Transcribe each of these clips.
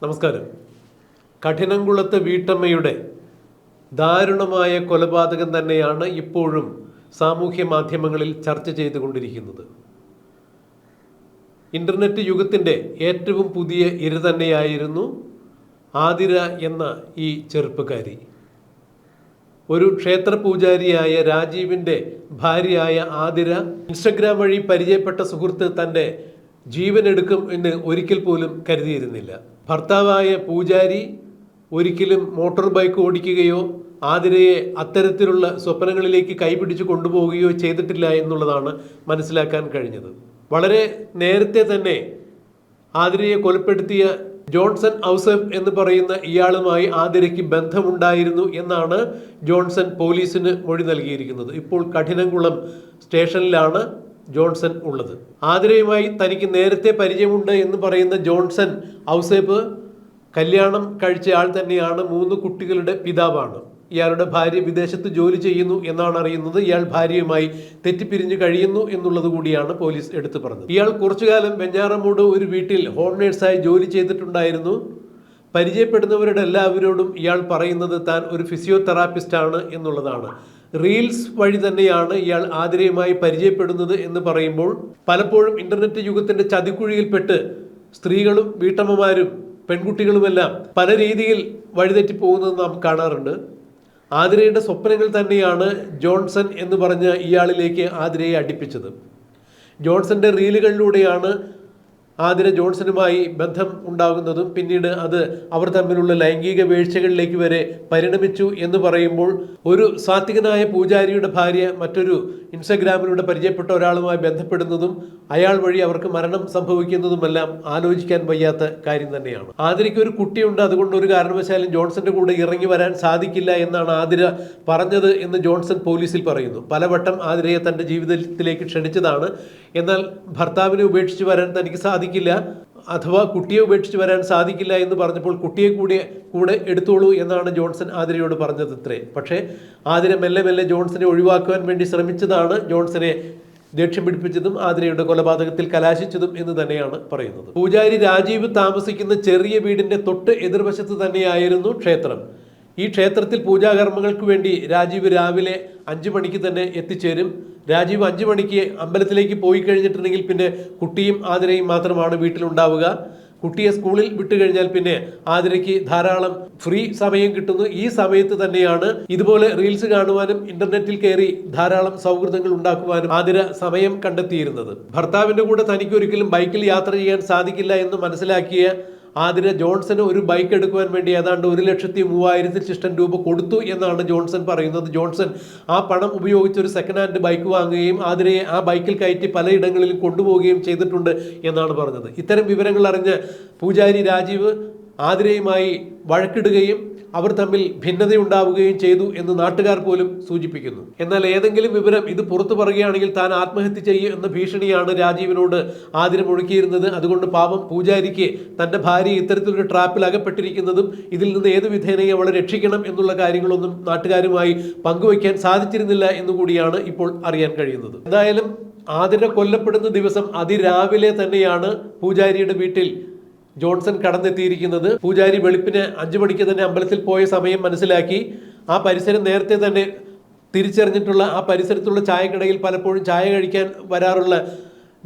നമസ്കാരം. കഠിനംകുളത്ത് വീട്ടമ്മയുടെ ദാരുണമായ കൊലപാതകം തന്നെയാണ് ഇപ്പോഴും സാമൂഹ്യ മാധ്യമങ്ങളിൽ ചർച്ച ചെയ്തുകൊണ്ടിരിക്കുന്നത്. ഇൻ്റർനെറ്റ് യുഗത്തിൻ്റെ ഏറ്റവും പുതിയ ഇര തന്നെയായിരുന്നു ആതിര എന്ന ഈ ചെറുപ്പക്കാരി. ഒരു ക്ഷേത്ര പൂജാരിയായ രാജീവിൻ്റെ ഭാര്യയായ ആതിര ഇൻസ്റ്റഗ്രാം വഴി പരിചയപ്പെട്ട സുഹൃത്ത് തൻ്റെ ജീവനെടുക്കും എന്ന് ഒരിക്കൽ പോലും കരുതിയിരുന്നില്ല. ഭർത്താവായ പൂജാരി ഒരിക്കലും മോട്ടോർ ബൈക്ക് ഓടിക്കുകയോ ആതിരയെ അത്തരത്തിലുള്ള സ്വപ്നങ്ങളിലേക്ക് കൈപിടിച്ച് കൊണ്ടുപോവുകയോ ചെയ്തിട്ടില്ല എന്നുള്ളതാണ് മനസ്സിലാക്കാൻ കഴിഞ്ഞത്. വളരെ നേരത്തെ തന്നെ ആതിരയെ കൊലപ്പെടുത്തിയ ജോൺസൺ ഔസഫ് എന്ന് പറയുന്ന ഇയാളുമായി ആതിരയ്ക്ക് ബന്ധമുണ്ടായിരുന്നു എന്നാണ് ജോൺസൺ പോലീസിന് മൊഴി നൽകിയിരിക്കുന്നത്. ഇപ്പോൾ കഠിനംകുളം സ്റ്റേഷനിലാണ് ജോൺസൺ ഉള്ളത്. ആതിരയുമായി തനിക്ക് നേരത്തെ പരിചയമുണ്ട് എന്ന് പറയുന്ന ജോൺസൺ ഔസേപ്പ് കല്യാണം കഴിച്ച ആൾ തന്നെയാണ്. 3 കുട്ടികളുടെ പിതാവാണ്. ഇയാളുടെ ഭാര്യ വിദേശത്ത് ജോലി ചെയ്യുന്നു എന്നാണ് അറിയുന്നത്. ഇയാൾ ഭാര്യയുമായി തെറ്റിപ്പിരിഞ്ഞ് കഴിയുന്നു എന്നുള്ളത് കൂടിയാണ് പോലീസ് എടുത്തു പറഞ്ഞത്. ഇയാൾ കുറച്ചുകാലം വെഞ്ഞാറമൂട് ഒരു വീട്ടിൽ ഹോം നേഴ്സായി ജോലി ചെയ്തിട്ടുണ്ടായിരുന്നു. പരിചയപ്പെടുന്നവരുടെ എല്ലാവരോടും ഇയാൾ പറയുന്നത് താൻ ഒരു ഫിസിയോതെറാപ്പിസ്റ്റാണ് എന്നുള്ളതാണ്. റീൽസ് വഴി തന്നെയാണ് ഇയാൾ ആതിരയുമായി പരിചയപ്പെടുന്നത് എന്ന് പറയുമ്പോൾ പലപ്പോഴും ഇൻ്റർനെറ്റ് യുഗത്തിൻ്റെ ചതിക്കുഴിയിൽപ്പെട്ട് സ്ത്രീകളും വീട്ടമ്മമാരും പെൺകുട്ടികളുമെല്ലാം പല രീതിയിൽ വഴിതെറ്റി പോകുന്നത് നാം കാണാറുണ്ട്. ആതിരയുടെ സ്വപ്നങ്ങൾ തന്നെയാണ് ജോൺസൺ എന്ന് പറഞ്ഞ ഇയാളിലേക്ക് ആതിരയെ അടുപ്പിച്ചത്. ജോൺസന്റെ റീലുകളിലൂടെയാണ് ആതിര ജോൺസണുമായി ബന്ധം ഉണ്ടാകുന്നതും പിന്നീട് അത് അവർ തമ്മിലുള്ള ലൈംഗിക വീഴ്ചകളിലേക്ക് വരെ പരിണമിച്ചു എന്ന് പറയുമ്പോൾ ഒരു സാത്വികനായ പൂജാരിയുടെ ഭാര്യ മറ്റൊരു ഇൻസ്റ്റഗ്രാമിലൂടെ പരിചയപ്പെട്ട ഒരാളുമായി ബന്ധപ്പെടുന്നതും അയാൾ വഴി അവർക്ക് മരണം സംഭവിക്കുന്നതുമെല്ലാം ആലോചിക്കാൻ വയ്യാത്ത കാര്യം തന്നെയാണ്. ആതിരയ്ക്ക് ഒരു കുട്ടിയുണ്ട്, അതുകൊണ്ട് ഒരു കാരണവശാലും ജോൺസന്റെ കൂടെ ഇറങ്ങി വരാൻ സാധിക്കില്ല എന്നാണ് ആതിര പറഞ്ഞത് എന്ന് ജോൺസൺ പോലീസിൽ പറയുന്നു. പലവട്ടം ആതിരയെ തൻ്റെ ജീവിതത്തിലേക്ക് ക്ഷണിച്ചതാണ്. എന്നാൽ ഭർത്താവിനെ ഉപേക്ഷിച്ച് വരാൻ തനിക്ക് സാധിക്കില്ല, അഥവാ കുട്ടിയെ ഉപേക്ഷിച്ച് വരാൻ സാധിക്കില്ല എന്ന് പറഞ്ഞപ്പോൾ കുട്ടിയെ കൂടെ എടുത്തോളൂ എന്നാണ് ജോൺസൺ ആതിരയോട് പറഞ്ഞത് അത്രേ. പക്ഷേ ആതിര മെല്ലെ മെല്ലെ ജോൺസനെ ഒഴിവാക്കുവാൻ വേണ്ടി ശ്രമിച്ചതാണ് ജോൺസനെ ദേഷ്യം പിടിപ്പിച്ചതും ആതിരയുടെ കൊലപാതകത്തിൽ കലാശിച്ചതും എന്ന് തന്നെയാണ് പറയുന്നത്. പൂജാരി രാജീവ് താമസിക്കുന്ന ചെറിയ വീടിന്റെ തൊട്ട് എതിർവശത്ത് തന്നെയായിരുന്നു ക്ഷേത്രം. ഈ ക്ഷേത്രത്തിൽ പൂജാകർമ്മങ്ങൾക്ക് വേണ്ടി രാജീവ് രാവിലെ 5 മണിക്ക് തന്നെ എത്തിച്ചേരും. രാജീവ് 5 മണിക്ക് അമ്പലത്തിലേക്ക് പോയി കഴിഞ്ഞിട്ടുണ്ടെങ്കിൽ പിന്നെ കുട്ടിയും ആതിരയും മാത്രമാണ് വീട്ടിലുണ്ടാവുക. കുട്ടിയെ സ്കൂളിൽ വിട്ടുകഴിഞ്ഞാൽ പിന്നെ ആതിരയ്ക്ക് ധാരാളം ഫ്രീ സമയം കിട്ടുന്നു. ഈ സമയത്ത് തന്നെയാണ് ഇതുപോലെ റീൽസ് കാണുവാനും ഇന്റർനെറ്റിൽ കയറി ധാരാളം സൗഹൃദങ്ങൾ ഉണ്ടാക്കുവാനും ആതിര സമയം കണ്ടെത്തിയിരുന്നത്. ഭർത്താവിൻ്റെ കൂടെ തനിക്ക് ഒരിക്കലും ബൈക്കിൽ യാത്ര ചെയ്യാൻ സാധിക്കില്ല എന്ന് മനസ്സിലാക്കിയ ആതിര ജോൺസന് ഒരു ബൈക്ക് എടുക്കുവാൻ വേണ്ടി ഏതാണ്ട് 1,03,000 ചിഷ്ടം രൂപ കൊടുത്തു എന്നാണ് ജോൺസൺ പറയുന്നത്. ജോൺസൺ ആ പണം ഉപയോഗിച്ച് ഒരു സെക്കൻഡ് ഹാൻഡ് ബൈക്ക് വാങ്ങുകയും ആതിരയെ ആ ബൈക്കിൽ കയറ്റി പലയിടങ്ങളിലും കൊണ്ടുപോവുകയും ചെയ്തിട്ടുണ്ട് എന്നാണ് പറഞ്ഞത്. ഇത്തരം വിവരങ്ങൾ അറിഞ്ഞ് പൂജാരി രാജീവ് ആതിരയുമായി വഴക്കിടുകയും അവർ തമ്മിൽ ഭിന്നതയുണ്ടാവുകയും ചെയ്തു എന്ന് നാട്ടുകാർ പോലും സൂചിപ്പിക്കുന്നു. എന്നാൽ ഏതെങ്കിലും വിവരം ഇത് പുറത്തു പറയുകയാണെങ്കിൽ താൻ ആത്മഹത്യ ചെയ്യും എന്ന ഭീഷണിയാണ് രാജീവിനോട് ആതിര മുഴക്കിയിരുന്നത്. അതുകൊണ്ട് പാവം പൂജാരിക്ക് തൻ്റെ ഭാര്യ ഇത്തരത്തിലൊരു ട്രാപ്പിൽ അകപ്പെട്ടിരിക്കുന്നതും ഇതിൽ നിന്ന് ഏത് വിധേനയും അവളെ രക്ഷിക്കണം എന്നുള്ള കാര്യങ്ങളൊന്നും നാട്ടുകാരുമായി പങ്കുവയ്ക്കാൻ സാധിച്ചിരുന്നില്ല എന്നുകൂടിയാണ് ഇപ്പോൾ അറിയാൻ കഴിയുന്നത്. എന്തായാലും ആതിര കൊല്ലപ്പെടുന്ന ദിവസം അതിരാവിലെ തന്നെയാണ് പൂജാരിയുടെ വീട്ടിൽ ജോൺസൺ കടന്നെത്തിയിരിക്കുന്നത്. പൂജാരി വെളുപ്പിന് 5 മണിക്ക് തന്നെ അമ്പലത്തിൽ പോയ സമയം മനസ്സിലാക്കി ആ പരിസരം നേരത്തെ തന്നെ തിരിച്ചറിഞ്ഞിട്ടുള്ള ആ പരിസരത്തുള്ള ചായക്കടയിൽ പലപ്പോഴും ചായ കഴിക്കാൻ വരാറുള്ള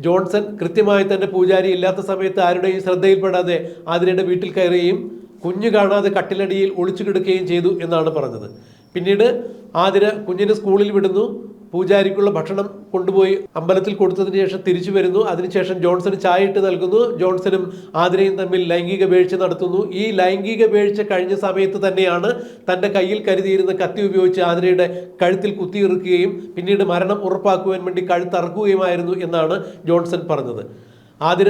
ജോൺസൺ കൃത്യമായി തന്നെ പൂജാരി ഇല്ലാത്ത സമയത്ത് ആരുടെയും ശ്രദ്ധയിൽപ്പെടാതെ ആതിരയുടെ വീട്ടിൽ കയറുകയും കുഞ്ഞു കാണാതെ കട്ടിലടിയിൽ ഒളിച്ചു കിടക്കുകയും ചെയ്തു എന്നാണ് പറഞ്ഞത്. പിന്നീട് ആതിര കുഞ്ഞിനെ സ്കൂളിൽ വിടുന്നു. പൂജാരിക്കുള്ള ഭക്ഷണം കൊണ്ടുപോയി അമ്പലത്തിൽ കൊടുത്തതിന് ശേഷം തിരിച്ചു വരുന്നു. അതിനുശേഷം ജോൺസന് ചായ ഇട്ട് നൽകുന്നു. ജോൺസനും ആതിരയും തമ്മിൽ ലൈംഗിക വീഴ്ച നടത്തുന്നു. ഈ ലൈംഗിക വീഴ്ച കഴിഞ്ഞ സമയത്ത് തന്നെയാണ് തൻ്റെ കയ്യിൽ കരുതിയിരുന്ന കത്തി ഉപയോഗിച്ച് ആതിരയുടെ കഴുത്തിൽ കുത്തിയിറുക്കുകയും പിന്നീട് മരണം ഉറപ്പാക്കുവാൻ വേണ്ടി കഴുത്തറക്കുകയുമായിരുന്നു എന്നാണ് ജോൺസൺ പറഞ്ഞത്. ആതിര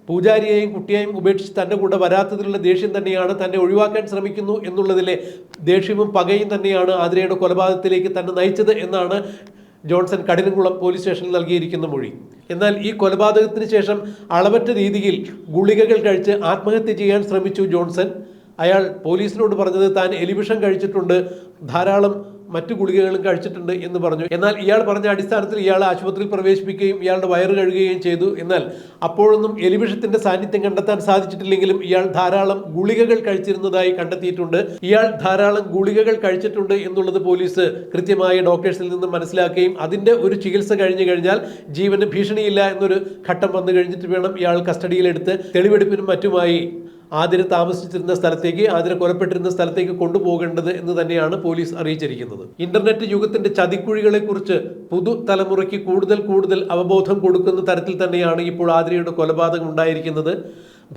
പൂജാരിയെയും കുട്ടിയെയും ഉപേക്ഷിച്ച് തൻ്റെ കൂടെ വരാത്തതിലുള്ള ദേഷ്യം തന്നെയാണ് തന്നെ ഒഴിവാക്കാൻ ശ്രമിക്കുന്നു എന്നുള്ളതിലെ ദേഷ്യവും പകയും തന്നെയാണ് ആതിരയുടെ കൊലപാതകത്തിലേക്ക് തന്നെ നയിച്ചത് എന്നാണ് ജോൺസൺ കഠിനംകുളം പോലീസ് സ്റ്റേഷനിൽ നൽകിയിരിക്കുന്ന മൊഴി. എന്നാൽ ഈ കൊലപാതകത്തിന് ശേഷം അളവറ്റ രീതിയിൽ ഗുളികകൾ കഴിച്ച് ആത്മഹത്യ ചെയ്യാൻ ശ്രമിച്ചു ജോൺസൺ. അയാൾ പോലീസിനോട് പറഞ്ഞത് താൻ എലിവിഷം കഴിച്ചിട്ടുണ്ട്, ധാരാളം മറ്റു ഗുളികകളും കഴിച്ചിട്ടുണ്ട് എന്ന് പറഞ്ഞു. എന്നാൽ ഇയാൾ പറഞ്ഞ അടിസ്ഥാനത്തിൽ ഇയാൾ ആശുപത്രിയിൽ പ്രവേശിപ്പിക്കുകയും ഇയാളുടെ വയറ് കഴുകുകയും ചെയ്തു. എന്നാൽ അപ്പോഴൊന്നും എലിവിഷത്തിന്റെ സാന്നിധ്യം കണ്ടെത്താൻ സാധിച്ചിട്ടില്ലെങ്കിലും ഇയാൾ ധാരാളം ഗുളികകൾ കഴിച്ചിരുന്നതായി കണ്ടെത്തിയിട്ടുണ്ട്. ഇയാൾ ധാരാളം ഗുളികകൾ കഴിച്ചിട്ടുണ്ട് എന്നുള്ളത് പോലീസ് കൃത്യമായ ഡോക്ടേഴ്സിൽ നിന്ന് മനസ്സിലാക്കുകയും അതിന്റെ ഒരു ചികിത്സ കഴിഞ്ഞു കഴിഞ്ഞാൽ ജീവന് ഭീഷണിയില്ല എന്നൊരു ഘട്ടം വന്നു കഴിഞ്ഞിട്ട് വേണം ഇയാൾ കസ്റ്റഡിയിലെടുത്ത് തെളിവെടുപ്പിനും മറ്റുമായി ആതിര താമസിച്ചിരുന്ന സ്ഥലത്തേക്ക്, ആതിര കൊലപ്പെട്ടിരുന്ന സ്ഥലത്തേക്ക് കൊണ്ടുപോകേണ്ടത് എന്ന് തന്നെയാണ് പോലീസ് അറിയിച്ചിരിക്കുന്നത്. ഇന്റർനെറ്റ് യുഗത്തിന്റെ ചതിക്കുഴികളെ കുറിച്ച് പുതുതലമുറയ്ക്ക് കൂടുതൽ അവബോധം കൊടുക്കുന്ന തരത്തിൽ തന്നെയാണ് ഇപ്പോൾ ആതിരയുടെ കൊലപാതകം ഉണ്ടായിരിക്കുന്നത്.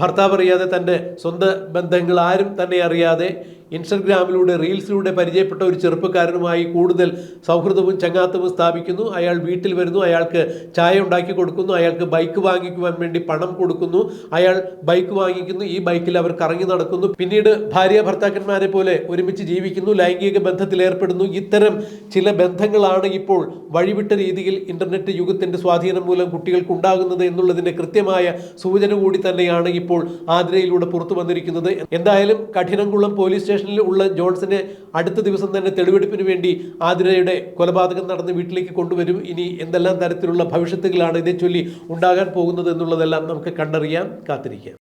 ഭർത്താവ് അറിയാതെ, തൻ്റെ സ്വന്തം ബന്ധങ്ങൾ ആരും തന്നെ അറിയാതെ ഇൻസ്റ്റഗ്രാമിലൂടെ റീൽസിലൂടെ പരിചയപ്പെട്ട ഒരു ചെറുപ്പക്കാരനുമായി കൂടുതൽ സൗഹൃദവും ചങ്ങാത്തവും സ്ഥാപിക്കുന്നു. അയാൾ വീട്ടിൽ വരുന്നു, അയാൾക്ക് ചായ ഉണ്ടാക്കി കൊടുക്കുന്നു, അയാൾക്ക് ബൈക്ക് വാങ്ങിക്കുവാൻ വേണ്ടി പണം കൊടുക്കുന്നു, അയാൾ ബൈക്ക് വാങ്ങിക്കുന്നു, ഈ ബൈക്കിൽ അവർ കറങ്ങി നടക്കുന്നു, പിന്നീട് ഭാര്യ ഭർത്താക്കന്മാരെ പോലെ ഒരുമിച്ച് ജീവിക്കുന്നു, ലൈംഗിക ബന്ധത്തിൽ ഏർപ്പെടുന്നു. ഇത്തരം ചില ബന്ധങ്ങളാണ് ഇപ്പോൾ വഴിവിട്ട രീതിയിൽ ഇന്റർനെറ്റ് യുഗത്തിന്റെ സ്വാധീനം മൂലം കുട്ടികൾക്ക് ഉണ്ടാകുന്നത് എന്നുള്ളതിന്റെ കൃത്യമായ സൂചന കൂടി തന്നെയാണ് ഇപ്പോൾ ആതിരയിലൂടെ പുറത്തു വന്നിരിക്കുന്നത്. എന്തായാലും കഠിനംകുളം പോലീസ് സ്റ്റേഷനിൽ ഉള്ള ജോൺസനെ അടുത്ത ദിവസം തന്നെ തെളിവെടുപ്പിന് വേണ്ടി ആതിരയുടെ കൊലപാതകം നടന്ന് വീട്ടിലേക്ക് കൊണ്ടുവരും. ഇനി എന്തെല്ലാം തരത്തിലുള്ള ഭവിഷ്യത്തുകളാണ് ഇതേ ചൊല്ലി ഉണ്ടാകാൻ പോകുന്നത് എന്നുള്ളതെല്ലാം നമുക്ക് കണ്ടറിയാം, കാത്തിരിക്കാം.